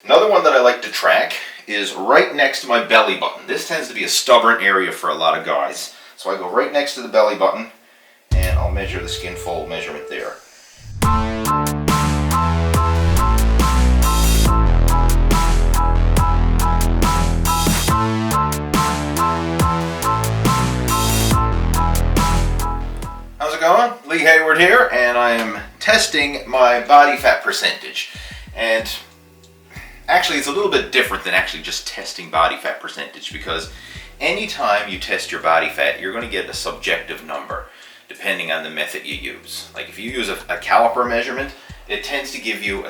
Another one that I like to track is right next to my belly button. This tends to be a stubborn area for a lot of guys. So I go right next to the belly button and I'll measure the skin fold measurement there. How's it going? Lee Hayward here, and I am testing my body fat percentage. And actually, it's a little bit different than actually just testing body fat percentage, because anytime you test your body fat, you're going to get a subjective number depending on the method you use. Like if you use a caliper measurement, it tends to give you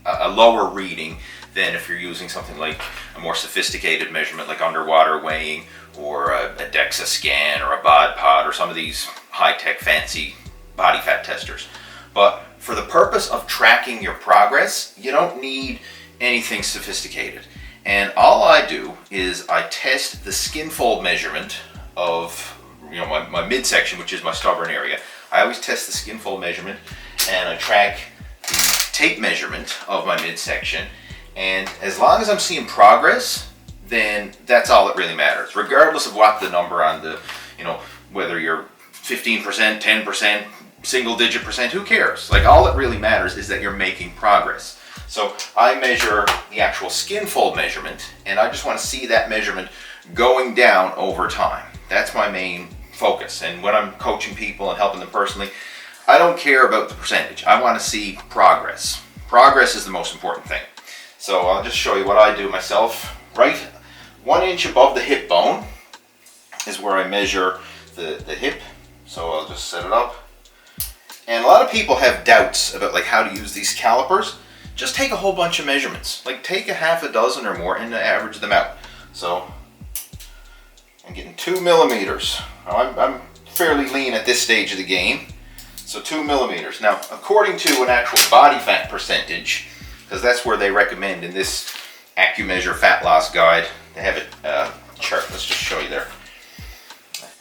a lower reading than if you're using something like a more sophisticated measurement like underwater weighing or a DEXA scan or a BOD POD or some of these high-tech fancy body fat testers. But for the purpose of tracking your progress, you don't need anything sophisticated. And all I do is I test the skin fold measurement of my midsection, which is my stubborn area. I always test the skin fold measurement, and I track the tape measurement of my midsection. And as long as I'm seeing progress, then that's all that really matters, regardless of what the number on the, whether you're 15%, 10%, single digit percent, who cares? Like, all that really matters is that you're making progress. So I measure the actual skin fold measurement, and I just want to see that measurement going down over time. That's my main focus. And when I'm coaching people and helping them personally, I don't care about the percentage. I want to see progress. Progress is the most important thing. So I'll just show you what I do myself. Right 1 inch above the hip bone is where I measure the hip. So I'll just set it up. And a lot of people have doubts about how to use these calipers. Just take a whole bunch of measurements. Like, take a half a dozen or more and average them out. So I'm getting 2 millimeters. Now, I'm fairly lean at this stage of the game. So 2 millimeters. Now, according to an actual body fat percentage, because that's where they recommend in this AccuMeasure Fat Loss Guide, they have a chart. Let's just show you there.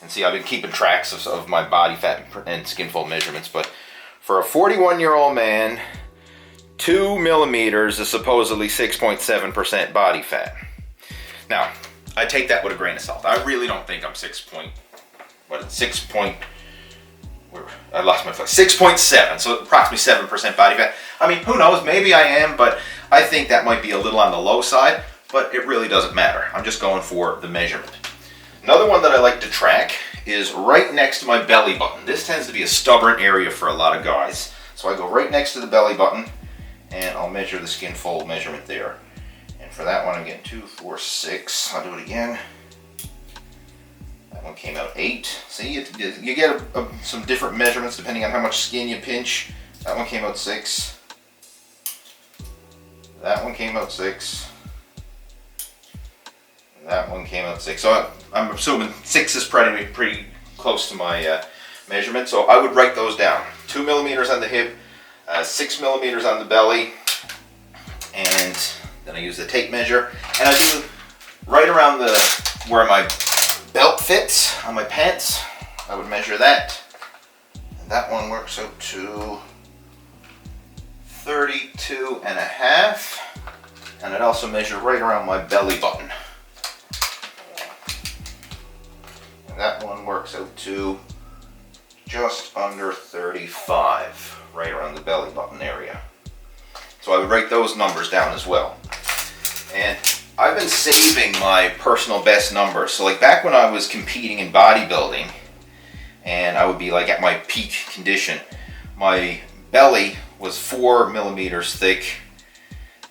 And see, I've been keeping tracks of my body fat and skin fold measurements, but for a 41-year-old man, 2 millimeters is supposedly 6.7% body fat. Now, I take that with a grain of salt. I really don't think I'm 6.7, so approximately 7% body fat. I mean, who knows, maybe I am, but I think that might be a little on the low side, but it really doesn't matter. I'm just going for the measurement. Another one that I like to track is right next to my belly button. This tends to be a stubborn area for a lot of guys. So I go right next to the belly button and I'll measure the skin fold measurement there. And for that one, I'm getting 2, 4, 6. I'll do it again. That one came out 8. See, you get some different measurements depending on how much skin you pinch. That one came out 6. That one came out 6. That one came out 6. So I'm assuming 6 is pretty close to my measurement. So I would write those down. 2 millimeters on the hip, 6 millimeters on the belly, and then I use the tape measure. And I do right around where my belt fits on my pants. I would measure that. And that one works out to 32.5. And I'd also measure right around my belly button. That one works out to just under 35, right around the belly button area. So I would write those numbers down as well. And I've been saving my personal best numbers. So like back when I was competing in bodybuilding, and I would be like at my peak condition, my belly was 4 millimeters thick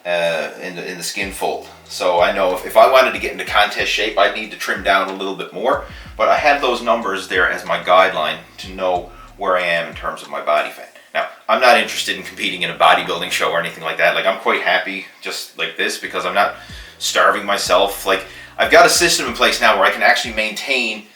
in the skin fold. So I know if I wanted to get into contest shape, I'd need to trim down a little bit more. But I have those numbers there as my guideline to know where I am in terms of my body fat. Now, I'm not interested in competing in a bodybuilding show or anything like that. Like, I'm quite happy just like this because I'm not starving myself. Like, I've got a system in place now where I can actually maintain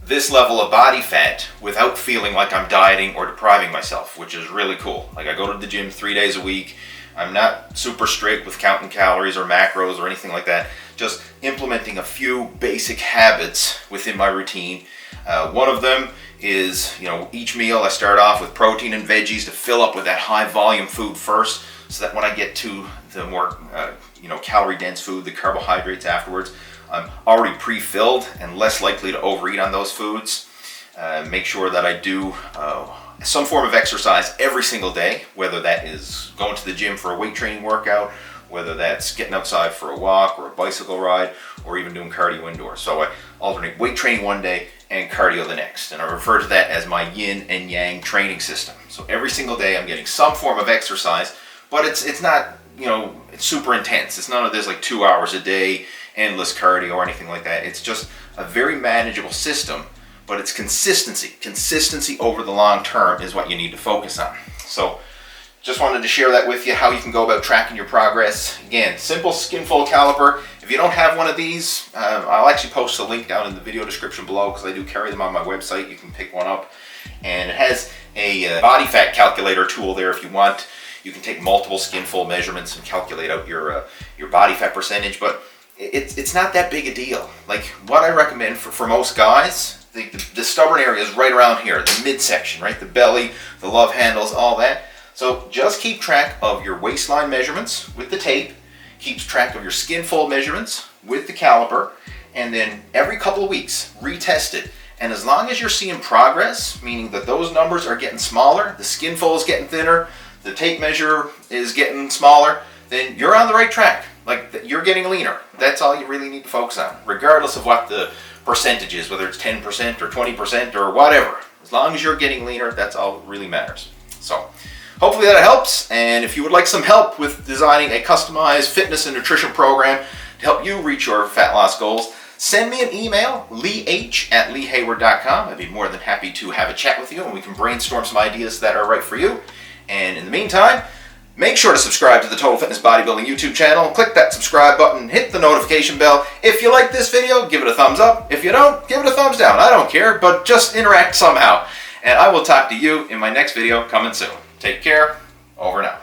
this level of body fat without feeling like I'm dieting or depriving myself, which is really cool. Like, I go to the gym 3 days a week. I'm not super strict with counting calories or macros or anything like that. Just implementing a few basic habits within my routine. One of them is, each meal I start off with protein and veggies to fill up with that high volume food first, so that when I get to the more calorie dense food, the carbohydrates afterwards, I'm already pre-filled and less likely to overeat on those foods. Make sure that I do some form of exercise every single day, whether that is going to the gym for a weight training workout, whether that's getting outside for a walk or a bicycle ride, or even doing cardio indoors. So I alternate weight training one day and cardio the next, and I refer to that as my yin and yang training system. So every single day I'm getting some form of exercise, but it's not, it's super intense. It's none of this like 2 hours a day, endless cardio or anything like that. It's just a very manageable system, but it's consistency. Consistency over the long term is what you need to focus on. So just wanted to share that with you, how you can go about tracking your progress. Again, simple skinfold caliper. If you don't have one of these, I'll actually post a link down in the video description below, because I do carry them on my website. You can pick one up, and it has a body fat calculator tool there if you want. You can take multiple skinfold measurements and calculate out your body fat percentage, but it's not that big a deal. Like what I recommend for most guys, the stubborn area is right around here, the midsection, right? The belly, the love handles, all that. So just keep track of your waistline measurements with the tape, keep track of your skinfold measurements with the caliper, and then every couple of weeks, retest it. And as long as you're seeing progress, meaning that those numbers are getting smaller, the skinfold is getting thinner, the tape measure is getting smaller, then you're on the right track. Like, you're getting leaner. That's all you really need to focus on, regardless of what the percentage is, whether it's 10% or 20% or whatever. As long as you're getting leaner, that's all that really matters. So hopefully that helps, and if you would like some help with designing a customized fitness and nutrition program to help you reach your fat loss goals, send me an email, leeh@leehayward.com. I'd be more than happy to have a chat with you, and we can brainstorm some ideas that are right for you. And in the meantime, make sure to subscribe to the Total Fitness Bodybuilding YouTube channel. Click that subscribe button, hit the notification bell. If you like this video, give it a thumbs up. If you don't, give it a thumbs down. I don't care, but just interact somehow. And I will talk to you in my next video coming soon. Take care. Over and out.